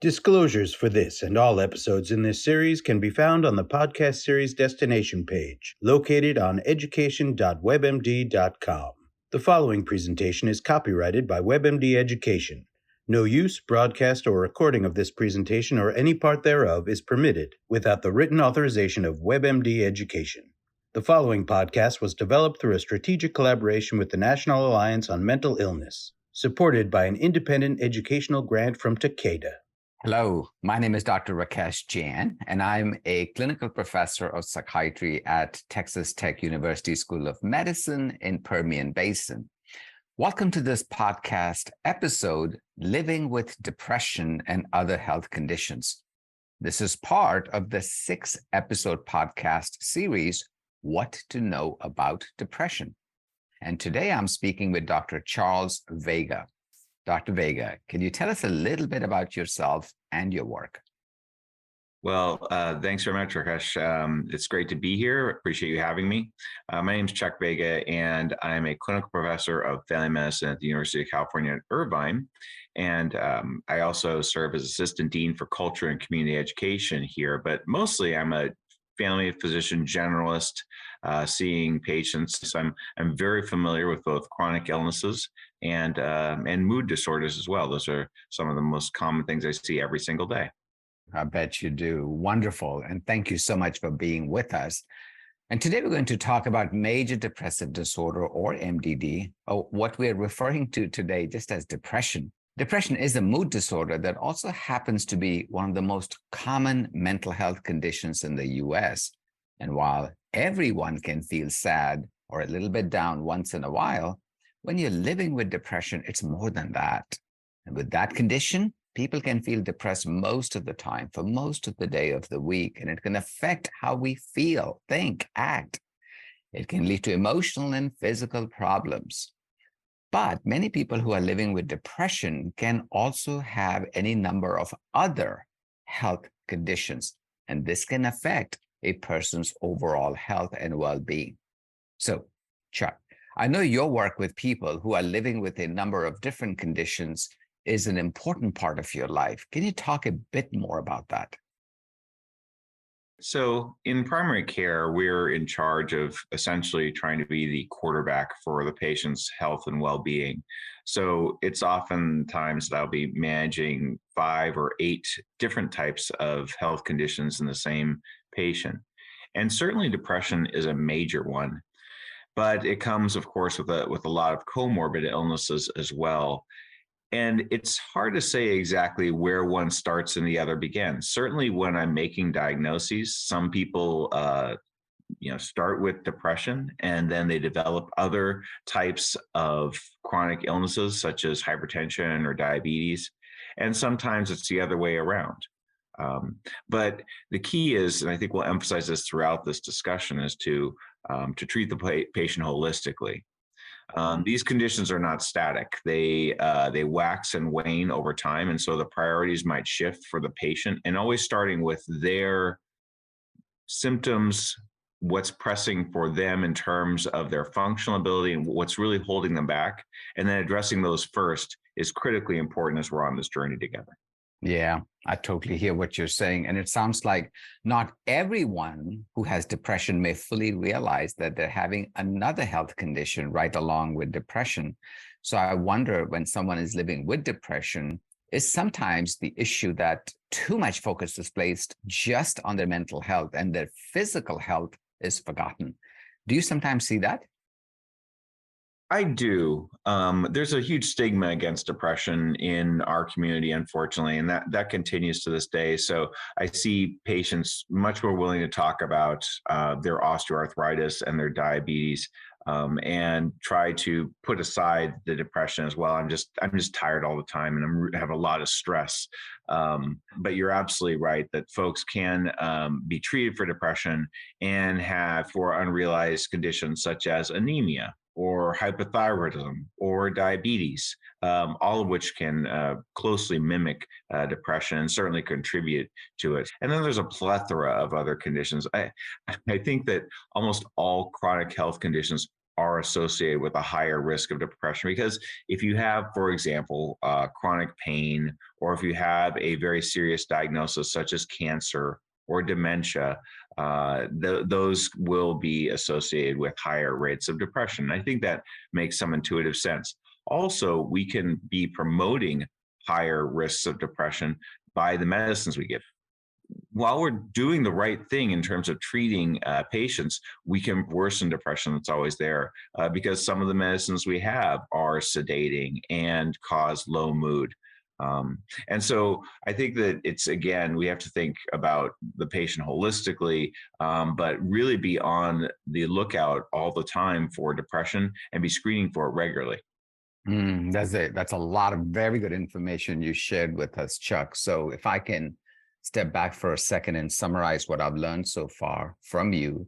Disclosures for this and all episodes in this series can be found on the podcast series destination page, located on education.webmd.com. The following presentation is copyrighted by WebMD Education. No use, broadcast, or recording of this presentation or any part thereof is permitted without the written authorization of WebMD Education. The following podcast was developed through a strategic collaboration with the National Alliance on Mental Illness, supported by an independent educational grant from Takeda. Hello, my name is Dr. Rakesh Jain, and I'm a clinical professor of psychiatry at Texas Tech University School of Medicine in Permian Basin. Welcome to this podcast episode, Living with Depression and Other Health Conditions. This is part of the 6-episode podcast series, What to Know About Depression. And today I'm speaking with Dr. Charles Vega. Dr. Vega, can you tell us a little bit about yourself and your work? Well, thanks very much, Rakesh. It's great to be here. Appreciate you having me. My name is Chuck Vega, and I'm a clinical professor of family medicine at the University of California at Irvine. And I also serve as assistant dean for culture and community education here. But mostly, I'm a family physician generalist, seeing patients. So I'm very familiar with both chronic illnesses and mood disorders as well. Those are some of the most common things I see every single day. I bet you do. Wonderful. And thank you so much for being with us. And today we're going to talk about major depressive disorder, or MDD, or what we're referring to today just as depression. Depression is a mood disorder that also happens to be one of the most common mental health conditions in the US. And while everyone can feel sad or a little bit down once in a while, when you're living with depression, it's more than that. And with that condition, people can feel depressed most of the time for most of the day of the week, and it can affect how we feel, think, act. It can lead to emotional and physical problems. But many people who are living with depression can also have any number of other health conditions, and this can affect a person's overall health and well-being. So, Chuck, I know your work with people who are living with a number of different conditions is an important part of your life. Can you talk a bit more about that? So in primary care, we're in charge of essentially trying to be the quarterback for the patient's health and well-being. So it's oftentimes that I'll be managing 5 or 8 different types of health conditions in the same patient. And certainly depression is a major one, but it comes, of course, with a lot of comorbid illnesses as well. And it's hard to say exactly where one starts and the other begins. Certainly when I'm making diagnoses, some people start with depression and then they develop other types of chronic illnesses such as hypertension or diabetes. And sometimes it's the other way around. But the key is, and I think we'll emphasize this throughout this discussion, is to treat the patient holistically. These conditions are not static. They wax and wane over time, and so the priorities might shift for the patient, and always starting with their symptoms, what's pressing for them in terms of their functional ability and what's really holding them back, and then addressing those first is critically important as we're on this journey together. Yeah, I totally hear what you're saying. And it sounds like not everyone who has depression may fully realize that they're having another health condition right along with depression. So I wonder, when someone is living with depression, is sometimes the issue that too much focus is placed just on their mental health and their physical health is forgotten. Do you sometimes see that? I do. There's a huge stigma against depression in our community, unfortunately, and that continues to this day. So I see patients much more willing to talk about their osteoarthritis and their diabetes, and try to put aside the depression as well. I'm just tired all the time, and I have a lot of stress. But you're absolutely right that folks can be treated for depression and have for unrealized conditions such as anemia or hypothyroidism or diabetes, all of which can closely mimic depression and certainly contribute to it. And then there's a plethora of other conditions. I think that almost all chronic health conditions are associated with a higher risk of depression. Because if you have, for example, chronic pain, or if you have a very serious diagnosis such as cancer or dementia, those will be associated with higher rates of depression. I think that makes some intuitive sense. Also, we can be promoting higher risks of depression by the medicines we give. While we're doing the right thing in terms of treating patients, we can worsen depression that's always there because some of the medicines we have are sedating and cause low mood. And so I think that it's, again, we have to think about the patient holistically, but really be on the lookout all the time for depression and be screening for it regularly. That's a lot of very good information you shared with us, Chuck. So if I can step back for a second and summarize what I've learned so far from you,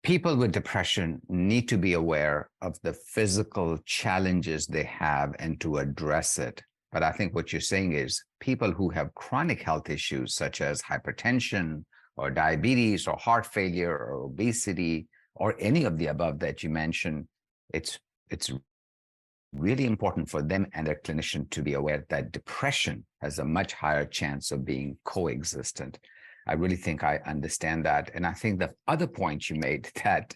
people with depression need to be aware of the physical challenges they have and to address it. But I think what you're saying is people who have chronic health issues such as hypertension or diabetes or heart failure or obesity or any of the above that you mentioned, it's really important for them and their clinician to be aware that depression has a much higher chance of being coexistent. I really think I understand that. And I think the other point you made that,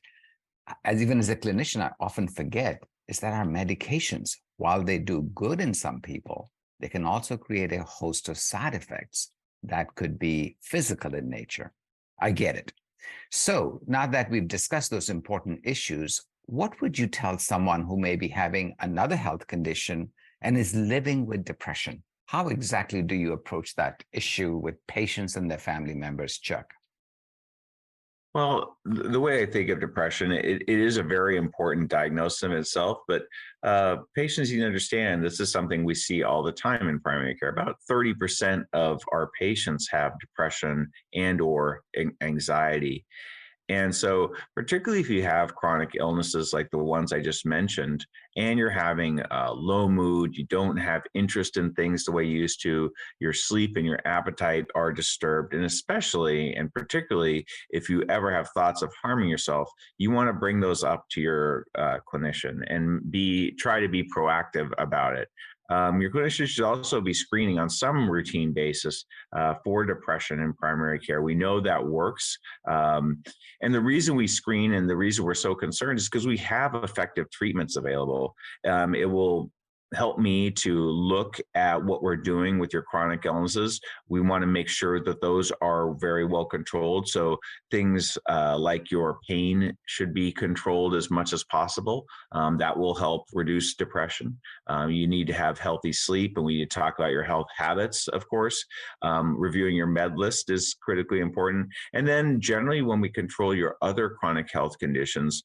even as a clinician, I often forget is that our medications, while they do good in some people, they can also create a host of side effects that could be physical in nature. I get it. So now that we've discussed those important issues, what would you tell someone who may be having another health condition and is living with depression? How exactly do you approach that issue with patients and their family members, Chuck? Well, the way I think of depression, it is a very important diagnosis in itself, but patients need to understand this is something we see all the time in primary care. About 30% of our patients have depression and or anxiety. And so, particularly if you have chronic illnesses like the ones I just mentioned, and you're having low mood, you don't have interest in things the way you used to, your sleep and your appetite are disturbed. And especially and particularly if you ever have thoughts of harming yourself, you want to bring those up to your clinician and try to be proactive about it. Your clinician should also be screening on some routine basis for depression in primary care. We know that works. And the reason we screen and the reason we're so concerned is because we have effective treatments available. It will help me to look at what we're doing with your chronic illnesses. We want to make sure that those are very well controlled. So things like your pain should be controlled as much as possible. That will help reduce depression. You need to have healthy sleep, and we need to talk about your health habits, of course. Reviewing your med list is critically important. And then generally when we control your other chronic health conditions,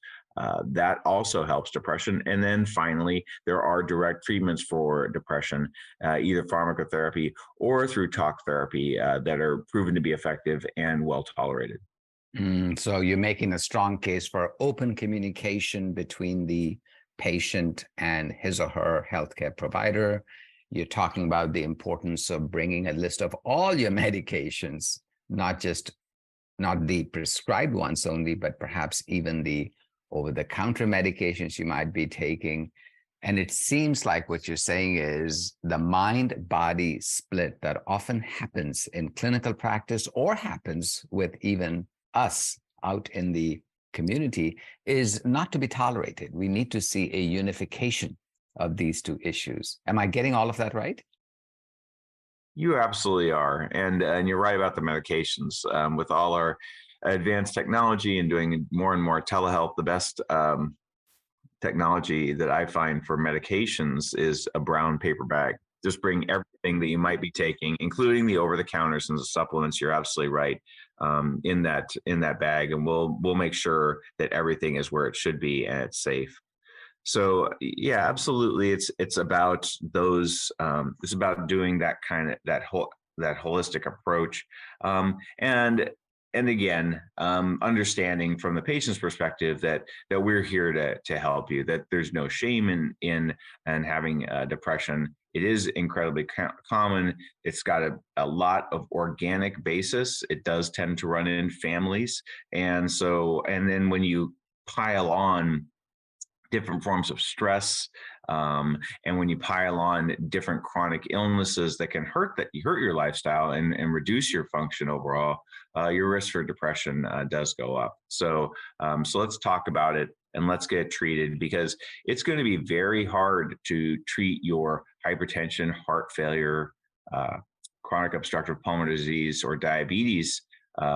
that also helps depression. And then finally, there are direct treatments for depression, either pharmacotherapy or through talk therapy that are proven to be effective and well tolerated. So you're making a strong case for open communication between the patient and his or her healthcare provider. You're talking about the importance of bringing a list of all your medications, not the prescribed ones only, but perhaps even the over-the-counter medications you might be taking. And it seems like what you're saying is the mind-body split that often happens in clinical practice or happens with even us out in the community is not to be tolerated. We need to see a unification of these two issues. Am I getting all of that right? You absolutely are. And you're right about the medications. With all our advanced technology and doing more and more telehealth, the best technology that I find for medications is a brown paper bag. Just bring everything that you might be taking, including the over-the-counters and the supplements. You're absolutely right, in that bag, and we'll make sure that everything is where it should be and it's safe. So yeah, absolutely. It's about those. It's about doing that holistic approach, and again, understanding from the patient's perspective that we're here to help you. That there's no shame in having depression. It is incredibly common. It's got a lot of organic basis. It does tend to run in families, and then when you pile on different forms of stress. And when you pile on different chronic illnesses that can hurt your lifestyle and reduce your function overall, your risk for depression does go up. So let's talk about it and let's get it treated, because it's going to be very hard to treat your hypertension, heart failure, chronic obstructive pulmonary disease, or diabetes,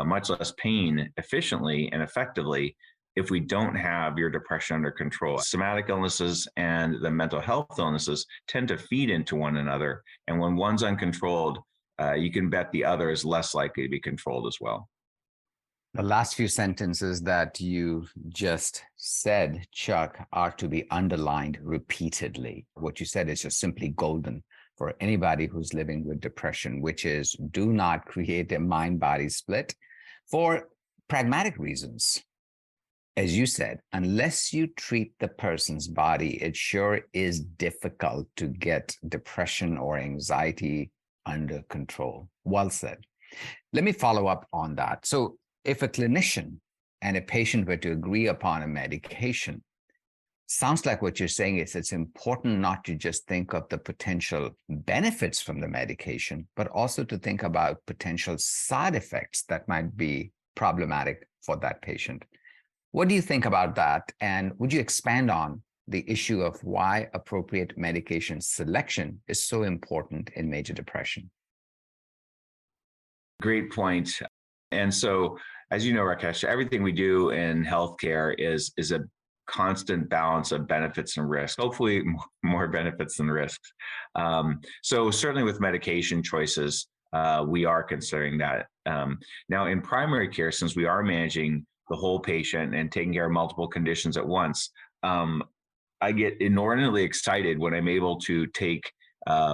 much less pain, efficiently and effectively if we don't have your depression under control. Somatic illnesses and the mental health illnesses tend to feed into one another. And when one's uncontrolled, you can bet the other is less likely to be controlled as well. The last few sentences that you just said, Chuck, are to be underlined repeatedly. What you said is just simply golden for anybody who's living with depression, which is do not create a mind-body split for pragmatic reasons. As you said, unless you treat the person's body, it sure is difficult to get depression or anxiety under control. Well said. Let me follow up on that. So if a clinician and a patient were to agree upon a medication, sounds like what you're saying is it's important not to just think of the potential benefits from the medication, but also to think about potential side effects that might be problematic for that patient. What do you think about that? And would you expand on the issue of why appropriate medication selection is so important in major depression? Great point. And so, as you know, Rakesh, everything we do in healthcare is a constant balance of benefits and risks, hopefully more benefits than risks. So certainly with medication choices, we are considering that. Now in primary care, since we are managing the whole patient and taking care of multiple conditions at once, I get inordinately excited when I'm able to take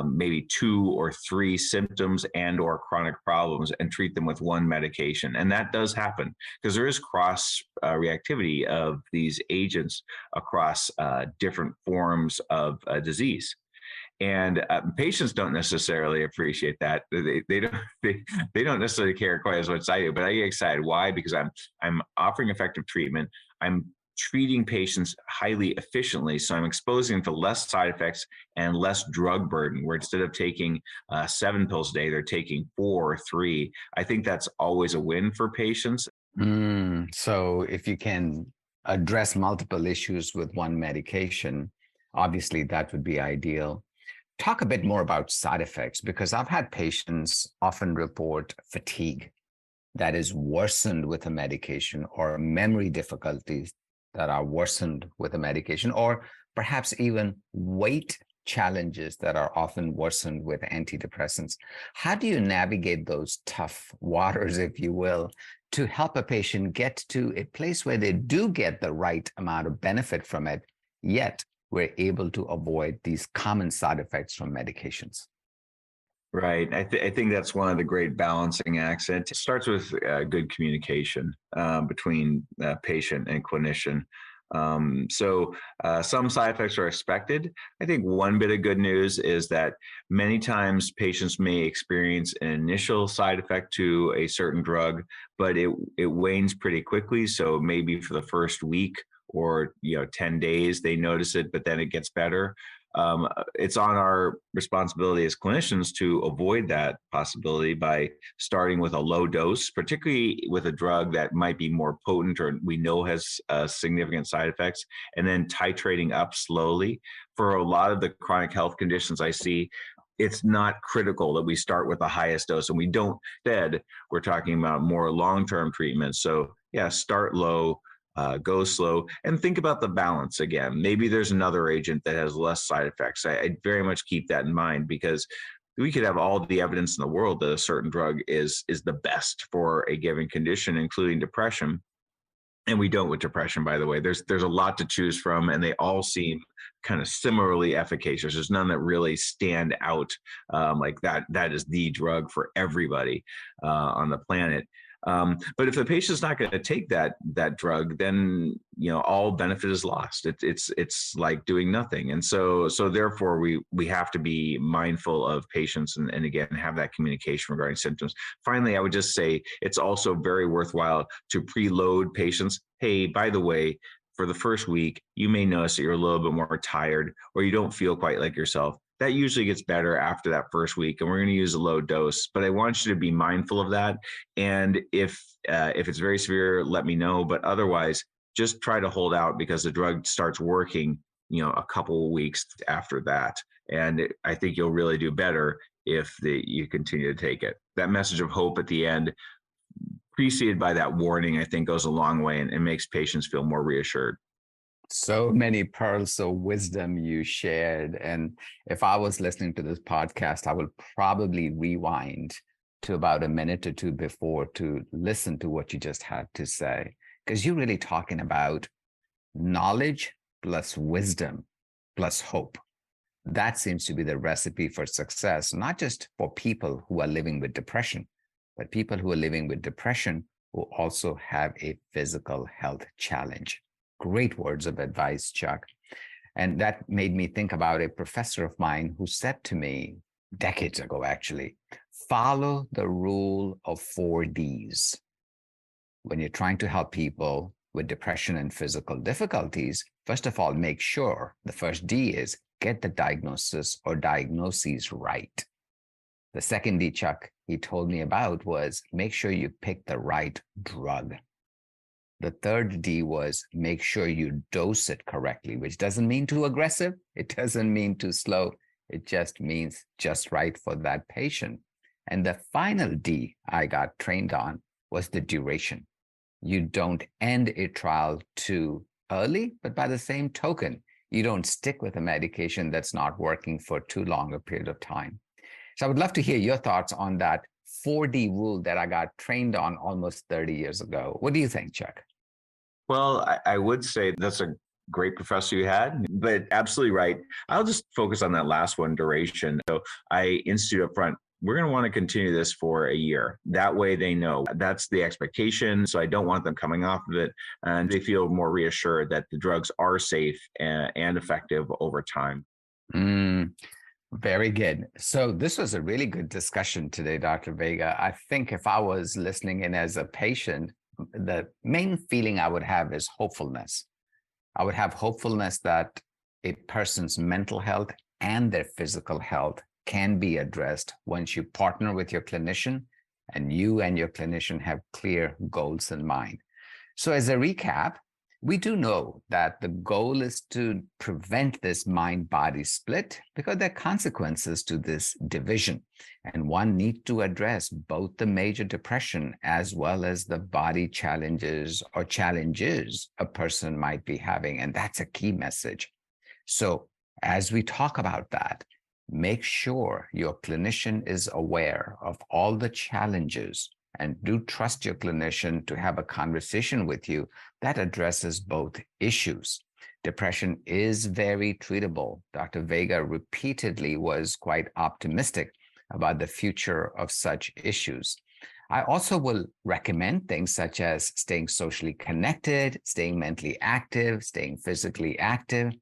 maybe 2 or 3 symptoms and or chronic problems and treat them with one medication. And that does happen because there is cross reactivity of these agents across different forms of disease. And patients don't necessarily appreciate that. They don't necessarily care quite as much as I do, but I get excited. Why? Because I'm offering effective treatment. I'm treating patients highly efficiently, so I'm exposing them to less side effects and less drug burden. Where instead of taking 7 pills a day, they're taking 4 or 3. I think that's always a win for patients. So if you can address multiple issues with one medication, obviously that would be ideal. Talk a bit more about side effects, because I've had patients often report fatigue that is worsened with a medication, or memory difficulties that are worsened with a medication, or perhaps even weight challenges that are often worsened with antidepressants. How do you navigate those tough waters, if you will, to help a patient get to a place where they do get the right amount of benefit from it, yet we're able to avoid these common side effects from medications? Right. I think that's one of the great balancing acts. It starts with good communication between patient and clinician. So some side effects are expected. I think one bit of good news is that many times patients may experience an initial side effect to a certain drug, but it wanes pretty quickly. So maybe for the first week or 10 days, they notice it, but then it gets better. It's on our responsibility as clinicians to avoid that possibility by starting with a low dose, particularly with a drug that might be more potent or we know has significant side effects, and then titrating up slowly. For a lot of the chronic health conditions I see, it's not critical that we start with the highest dose, and we don't. Instead, we're talking about more long-term treatment. So yeah, start low, go slow, and think about the balance again. Maybe there's another agent that has less side effects. I very much keep that in mind, because we could have all the evidence in the world that a certain drug is the best for a given condition, including depression. And we don't with depression, by the way. There's a lot to choose from, and they all seem kind of similarly efficacious. There's none that really stand out like that is the drug for everybody on the planet. But if the patient's not going to take that drug, then all benefit is lost. It's like doing nothing. And so therefore we have to be mindful of patients and again have that communication regarding symptoms. Finally, I would just say it's also very worthwhile to preload patients. Hey, by the way, for the first week, you may notice that you're a little bit more tired or you don't feel quite like yourself. That usually gets better after that first week, and we're going to use a low dose. But I want you to be mindful of that. And if it's very severe, let me know. But otherwise, just try to hold out, because the drug starts working, a couple of weeks after that. And I think you'll really do better if you continue to take it. That message of hope at the end, preceded by that warning, I think goes a long way and makes patients feel more reassured. So many pearls of wisdom you shared. And if I was listening to this podcast, I would probably rewind to about a minute or two before to listen to what you just had to say, because you're really talking about knowledge plus wisdom plus hope. That seems to be the recipe for success, not just for people who are living with depression, but people who are living with depression who also have a physical health challenge. Great words of advice, Chuck. And that made me think about a professor of mine who said to me decades ago, actually, follow the rule of 4Ds. When you're trying to help people with depression and physical difficulties, first of all, make sure the first D is get the diagnosis or diagnoses right. The second D, Chuck, he told me about was make sure you pick the right drug. The third D was make sure you dose it correctly, which doesn't mean too aggressive. It doesn't mean too slow. It just means just right for that patient. And the final D I got trained on was the duration. You don't end a trial too early, but by the same token, you don't stick with a medication that's not working for too long a period of time. So I would love to hear your thoughts on that 4D rule that I got trained on almost 30 years ago. What do you think, Chuck? Well, I would say that's a great professor you had, but absolutely right. I'll just focus on that last one, duration. So I institute up front, we're going to want to continue this for a year. That way they know that's the expectation. So I don't want them coming off of it, and they feel more reassured that the drugs are safe and effective over time. Very good. So this was a really good discussion today, Dr. Vega. I think if I was listening in as a patient, the main feeling I would have is hopefulness. I would have hopefulness that a person's mental health and their physical health can be addressed once you partner with your clinician and you and your clinician have clear goals in mind. So as a recap, we do know that the goal is to prevent this mind-body split because there are consequences to this division. And one needs to address both the major depression as well as the body challenges or challenges a person might be having. And that's a key message. So as we talk about that, make sure your clinician is aware of all the challenges and do trust your clinician to have a conversation with you that addresses both issues. Depression is very treatable. Dr. Vega repeatedly was quite optimistic about the future of such issues. I also will recommend things such as staying socially connected, staying mentally active, staying physically active.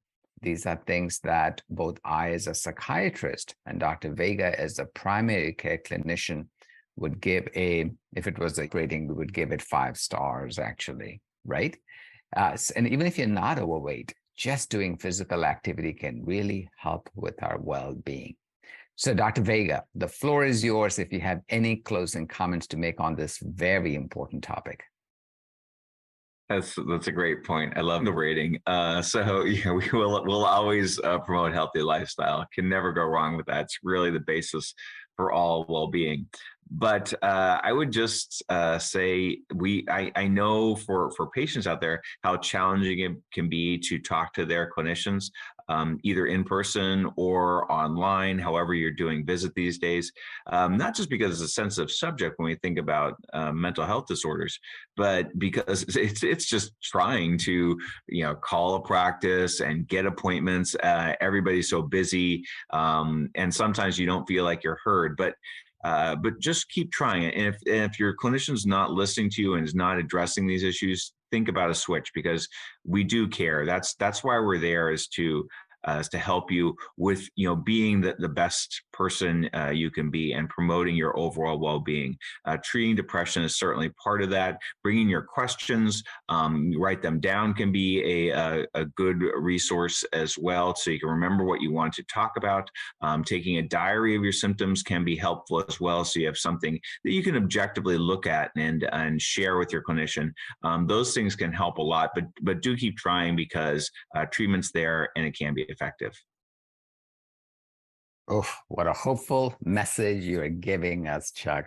These are things that both I as a psychiatrist and Dr. Vega as a primary care clinician would give if it was a rating, we would give it 5 stars actually, right? And even if you're not overweight, just doing physical activity can really help with our well-being. So Dr. Vega, the floor is yours if you have any closing comments to make on this very important topic. That's a great point. I love the rating. So yeah, we'll always promote healthy lifestyle. Can never go wrong with that. It's really the basis for all well-being. But I would just say I know for patients out there how challenging it can be to talk to their clinicians, either in person or online, however you're doing visit these days. Not just because it's a sensitive subject when we think about mental health disorders, but because it's just trying to call a practice and get appointments. Everybody's so busy, and sometimes you don't feel like you're heard. But just keep trying it. And if your clinician's not listening to you and is not addressing these issues, think about a switch, because we do care. That's why we're there, is to is to help you with, being the best person you can be and promoting your overall well-being. Treating depression is certainly part of that. Bringing your questions, write them down can be a good resource as well, so you can remember what you want to talk about. Taking a diary of your symptoms can be helpful as well, so you have something that you can objectively look at and share with your clinician. Those things can help a lot, but do keep trying, because treatment's there and it can be effective. Oh, what a hopeful message you are giving us, Chuck.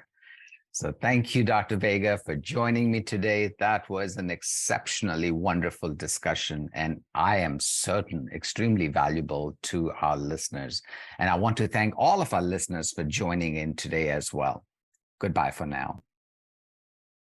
So thank you, Dr. Vega, for joining me today. That was an exceptionally wonderful discussion, and I am certain extremely valuable to our listeners. And I want to thank all of our listeners for joining in today as well. Goodbye for now.